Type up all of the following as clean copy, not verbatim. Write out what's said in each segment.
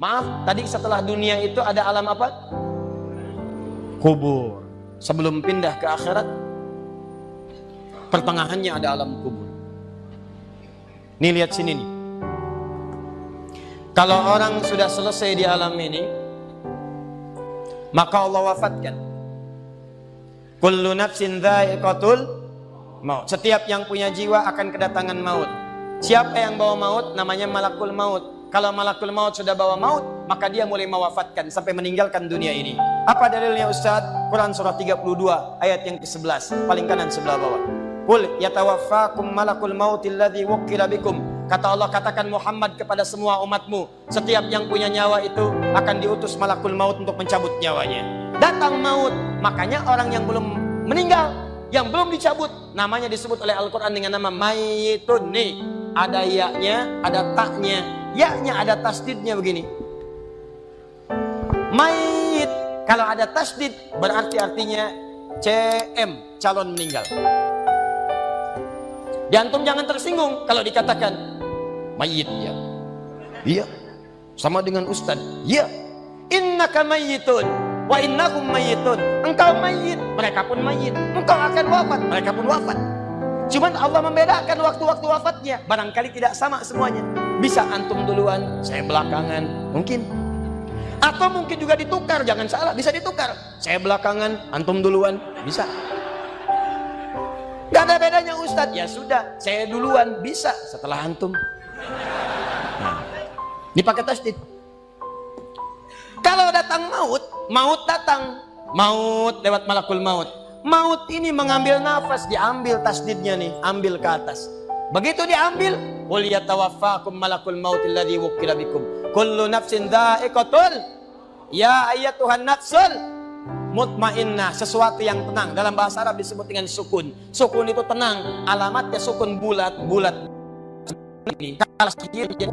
Maaf, tadi setelah dunia itu ada alam apa? Kubur. Sebelum pindah ke akhirat, pertengahannya ada alam kubur. Nih lihat sini nih. Kalau orang sudah selesai di alam ini, maka Allah wafatkan. Kullu nafsin dha'iqatul maut. Setiap yang punya jiwa akan kedatangan maut. Siapa yang bawa maut? Namanya malakul maut. Kalau malakul maut sudah bawa maut, maka dia mulai mewafatkan sampai meninggalkan dunia ini. Apa dalilnya Ustaz? Quran surah 32 ayat yang ke-11, paling kanan sebelah bawah. Qul yatawaffakum malakul mautil ladzi wukkila bikum. Kata Allah, katakan Muhammad kepada semua umatmu, setiap yang punya nyawa itu akan diutus malakul maut untuk mencabut nyawanya. Datang maut, makanya orang yang belum meninggal, yang belum dicabut, namanya disebut oleh Al-Quran dengan nama mayitun. Nih, ada ya-nya, ada taknya. Ya-nya ada tasdidnya begini. Mayit. Kalau ada tasdid berarti artinya CM, calon meninggal. Diantum jangan tersinggung kalau dikatakan mayit ya. Iya. Sama dengan ustaz. Iya. Innaka mayyitun wa innakum mayyitun. Engkau mayit, mereka pun mayit. Engkau akan wafat, mereka pun wafat. Cuman Allah membedakan waktu-waktu wafatnya. Barangkali tidak sama semuanya. Bisa antum duluan, saya belakangan, mungkin. Atau mungkin juga ditukar, jangan salah, bisa ditukar. Saya belakangan, antum duluan, bisa. Gak ada bedanya Ustadz. Ya sudah, saya duluan, bisa setelah antum. Nah, dipakai tasdid. Kalau datang maut, maut datang. Maut lewat malakul maut. Maut ini mengambil nafas, diambil tasdidnya nih, ambil ke atas. Begitu diambil, qul yatawaffakum malakul mautil ladzi wukkila bikum. Kullu nafsin dha'iqatul. Ya ayyatuhan nafsul mutmainnah, sesuatu yang tenang. Dalam bahasa Arab disebut dengan sukun. Sukun itu tenang, alamatnya sukun bulat. Ini kalau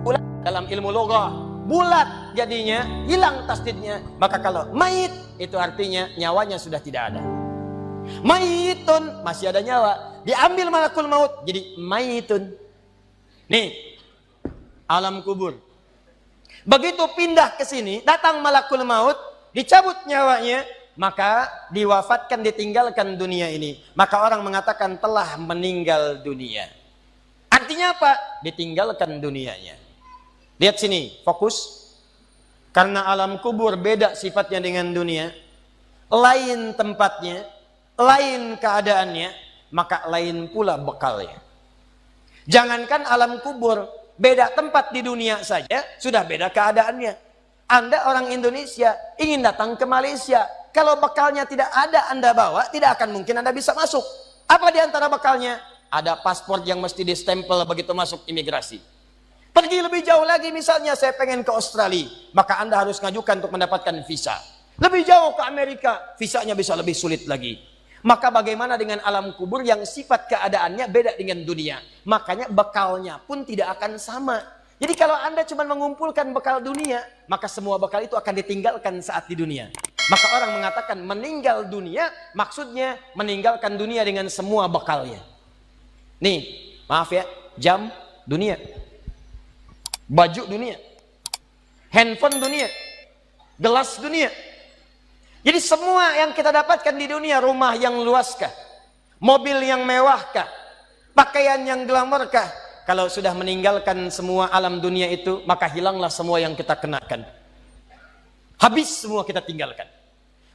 bulat dalam ilmu lugah, bulat jadinya, hilang tasdidnya. Maka kalau mayit itu artinya nyawanya sudah tidak ada. Mayitun masih ada nyawa, diambil malakul maut jadi mayitun. Nih alam kubur. Begitu pindah ke sini, datang malakul maut, dicabut nyawanya, maka diwafatkan, ditinggalkan dunia ini. Maka orang mengatakan telah meninggal dunia. Artinya apa? Ditinggalkan dunianya. Lihat sini, fokus. Karena alam kubur beda sifatnya dengan dunia, lain tempatnya, lain keadaannya, maka lain pula bekalnya. Jangankan alam kubur, beda tempat di dunia saja sudah beda keadaannya. Anda orang Indonesia ingin datang ke Malaysia, kalau bekalnya tidak ada Anda bawa, tidak akan mungkin Anda bisa masuk. Apa di antara bekalnya? Ada paspor yang mesti distempel begitu masuk imigrasi. Pergi lebih jauh lagi, misalnya saya pengen ke Australia, maka Anda harus ngajukan untuk mendapatkan visa. Lebih jauh ke Amerika, visanya bisa lebih sulit lagi. Maka bagaimana dengan alam kubur yang sifat keadaannya beda dengan dunia? Makanya bekalnya pun tidak akan sama. Jadi kalau Anda cuma mengumpulkan bekal dunia, maka semua bekal itu akan ditinggalkan saat di dunia. Maka orang mengatakan meninggal dunia, maksudnya meninggalkan dunia dengan semua bekalnya. Nih, maaf ya, jam dunia, baju dunia, handphone dunia, gelas dunia. Jadi semua yang kita dapatkan di dunia, rumah yang luaskah, mobil yang mewahkah, pakaian yang glamorkah, kalau sudah meninggalkan semua alam dunia itu, maka hilanglah semua yang kita kenakan. Habis semua kita tinggalkan.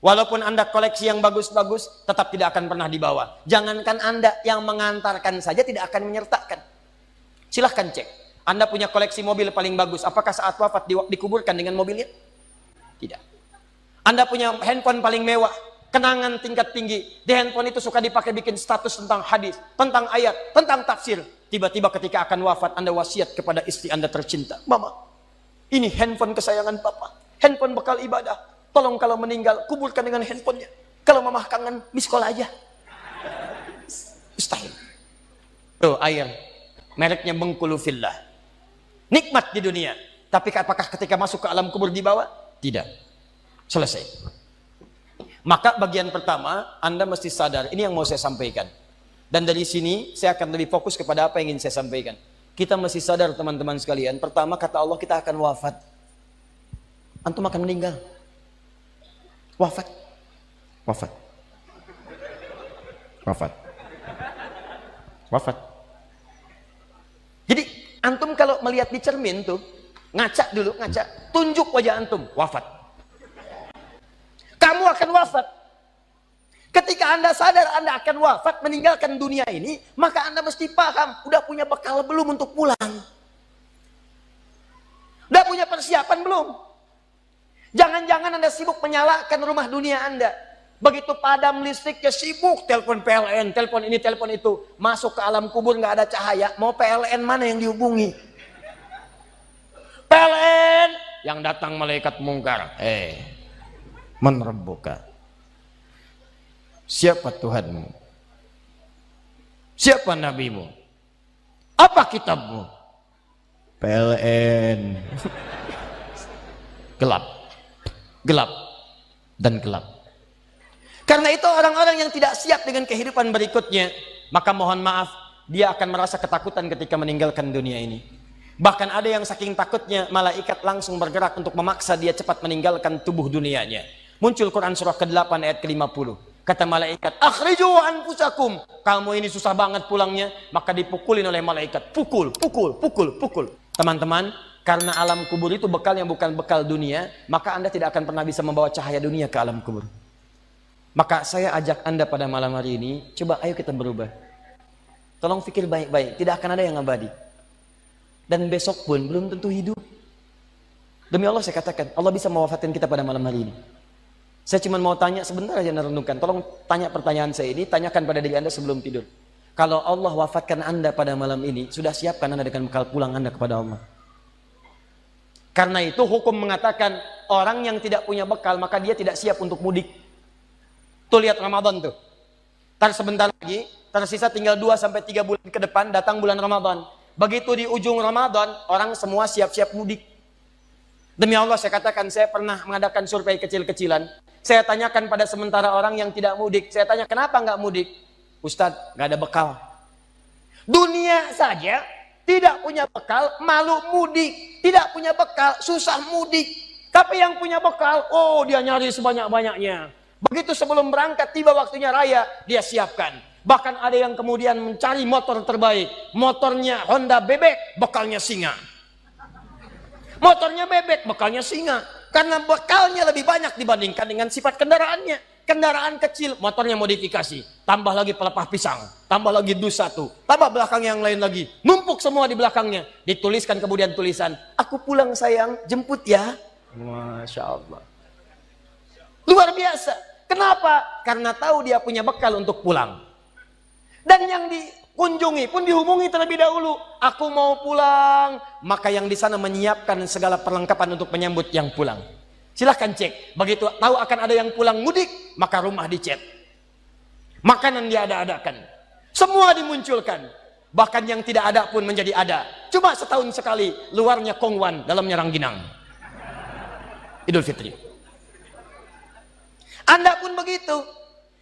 Walaupun Anda koleksi yang bagus-bagus, tetap tidak akan pernah dibawa. Jangankan Anda, yang mengantarkan saja tidak akan menyertakan. Silahkan cek. Anda punya koleksi mobil paling bagus, apakah saat wafat dikuburkan dengan mobilnya? Tidak. Anda punya handphone paling mewah, kenangan tingkat tinggi. Di handphone itu suka dipakai bikin status tentang hadis, tentang ayat, tentang tafsir. Tiba-tiba ketika akan wafat, Anda wasiat kepada istri Anda tercinta. Mama, ini handphone kesayangan Papa. Handphone bekal ibadah. Tolong kalau meninggal, kuburkan dengan handphonenya. Kalau Mama kangen, miss call aja. Mustahil. Tuh air, mereknya Bengkulu Fillah. Nikmat di dunia. Tapi apakah ketika masuk ke alam kubur dibawa? Tidak. Selesai. Maka bagian pertama, Anda mesti sadar, ini yang mau saya sampaikan. Dan dari sini, saya akan lebih fokus kepada apa yang ingin saya sampaikan. Kita mesti sadar teman-teman sekalian, pertama kata Allah kita akan wafat. antum akan meninggal. Wafat. Wafat. Wafat. Wafat. Jadi antum kalau melihat di cermin tuh, ngaca dulu, ngaca, tunjuk wajah antum, wafat. Kamu akan wafat. Ketika Anda sadar Anda akan wafat, meninggalkan dunia ini, maka Anda mesti paham, udah punya bekal belum untuk pulang? Udah punya persiapan belum? Jangan-jangan Anda sibuk menyalakan rumah dunia Anda. Begitu padam listriknya, sibuk telepon PLN, telepon ini, telepon itu. Masuk ke alam kubur nggak ada cahaya, mau PLN mana yang dihubungi? PLN yang datang malaikat mungkar. Man rabbuka? Siapa Tuhanmu? Siapa nabimu? Apa kitabmu? PLN. Gelap. Gelap dan gelap. Karena itu orang-orang yang tidak siap dengan kehidupan berikutnya, maka mohon maaf, dia akan merasa ketakutan ketika meninggalkan dunia ini. Bahkan ada yang saking takutnya, malaikat langsung bergerak untuk memaksa dia cepat meninggalkan tubuh dunianya. Muncul Quran surah ke-8 ayat ke-50. Kata malaikat, akhriju anfusakum. Kamu ini susah banget pulangnya, maka dipukulin oleh malaikat. Pukul, pukul, pukul, pukul. Teman-teman, karena alam kubur itu bekal yang bukan bekal dunia, maka Anda tidak akan pernah bisa membawa cahaya dunia ke alam kubur. Maka saya ajak Anda pada malam hari ini, coba ayo kita berubah. Tolong pikir baik-baik, tidak akan ada yang abadi. Dan besok pun belum tentu hidup. Demi Allah saya katakan, Allah bisa mewafatkan kita pada malam hari ini. Saya cuma mau tanya sebentar aja merenungkan. Tolong tanya pertanyaan saya ini, tanyakan pada diri Anda sebelum tidur. Kalau Allah wafatkan Anda pada malam ini, sudah siapkan Anda dengan bekal pulang Anda kepada Allah. Karena itu hukum mengatakan, orang yang tidak punya bekal, maka dia tidak siap untuk mudik. Tuh lihat Ramadan tuh. Ntar sebentar lagi, tersisa tinggal 2-3 bulan ke depan, datang bulan Ramadan. Begitu di ujung Ramadan, orang semua siap-siap mudik. Demi Allah saya katakan, saya pernah mengadakan survei kecil-kecilan. Saya tanyakan pada sementara orang yang tidak mudik. Saya tanya, kenapa nggak mudik? Ustadz, nggak ada bekal. Dunia saja tidak punya bekal, malu mudik. Tidak punya bekal, susah mudik. Tapi yang punya bekal, oh dia nyari sebanyak-banyaknya. Begitu sebelum berangkat, tiba waktunya raya, dia siapkan. Bahkan ada yang kemudian mencari motor terbaik. Motornya Honda bebek, bekalnya singa. Motornya bebek, bekalnya singa. Karena bekalnya lebih banyak dibandingkan dengan sifat kendaraannya. Kendaraan kecil, motornya modifikasi. Tambah lagi pelepah pisang. Tambah lagi dus 1. Tambah belakang yang lain lagi. Numpuk semua di belakangnya. Dituliskan kemudian tulisan, aku pulang sayang, jemput ya. Masya Allah. Luar biasa. Kenapa? Karena tahu dia punya bekal untuk pulang. Dan yang dikunjungi pun dihubungi terlebih dahulu. Aku mau pulang. Maka yang di sana menyiapkan segala perlengkapan untuk menyambut yang pulang. Silahkan cek. Begitu tahu akan ada yang pulang mudik, maka rumah dicet. Makanan diada-adakan. Semua dimunculkan. Bahkan yang tidak ada pun menjadi ada. Cuma setahun sekali. Luarnya kongwan, dalamnya rangginang. Idul Fitri. Anda pun begitu.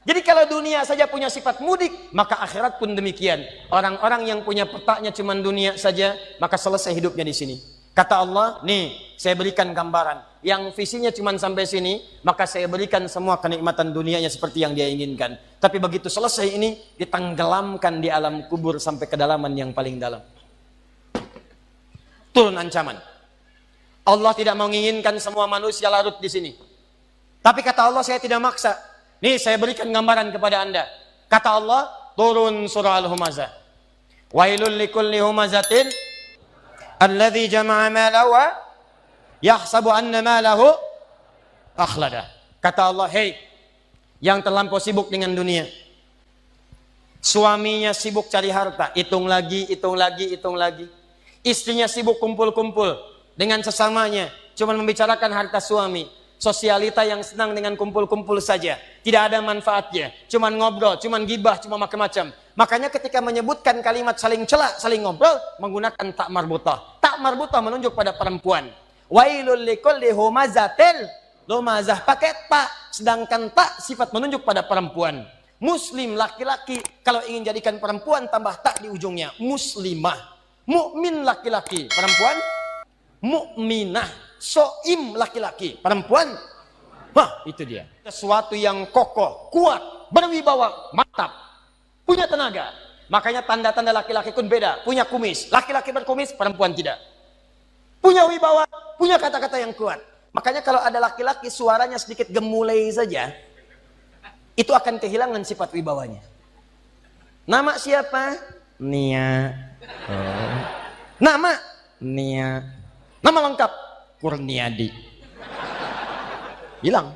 Jadi kalau dunia saja punya sifat mudik, maka akhirat pun demikian. Orang-orang yang punya petaknya cuma dunia saja, maka selesai hidupnya di sini. Kata Allah, nih saya berikan gambaran. Yang visinya cuma sampai sini, maka saya berikan semua kenikmatan dunianya seperti yang dia inginkan. Tapi begitu selesai ini, ditenggelamkan di alam kubur sampai kedalaman yang paling dalam. Turun ancaman. Allah tidak menginginkan semua manusia larut di sini. Tapi kata Allah, saya tidak maksa. Nih saya berikan gambaran kepada Anda. Kata Allah, turun surah Al-Humazah. Wailul likulli humazatin alladzi jama'a malahu wa yahsabu anna malahu akhlada. Kata Allah, hei yang terlampau sibuk dengan dunia. Suaminya sibuk cari harta, hitung lagi, hitung lagi, hitung lagi. Istrinya sibuk kumpul-kumpul dengan sesamanya, cuma membicarakan harta suami. Sosialita yang senang dengan kumpul-kumpul saja, tidak ada manfaatnya, cuman ngobrol, cuman gibah, cuma macam-macam. Makanya ketika menyebutkan kalimat saling cela, saling ngobrol, menggunakan tak marbutah. Tak marbutah menunjuk pada perempuan. Wailul likulli humazatil lumazah, pakai tak, sedangkan tak sifat menunjuk pada perempuan. Muslim laki-laki, kalau ingin jadikan perempuan tambah tak di ujungnya, muslimah. Mukmin laki-laki, perempuan mukminah. soim laki-laki, perempuan. Wah, itu dia. Sesuatu yang kokoh, kuat, berwibawa, mantap, punya tenaga. Makanya tanda-tanda laki-laki pun beda. Punya kumis, laki-laki berkumis, perempuan tidak. Punya wibawa, punya kata-kata yang kuat. Makanya kalau ada laki-laki suaranya sedikit gemulai saja, itu akan kehilangan sifat wibawanya. Nama siapa? Nia. Oh. Nama? Nia. Nama lengkap? Kurniadi. Hilang.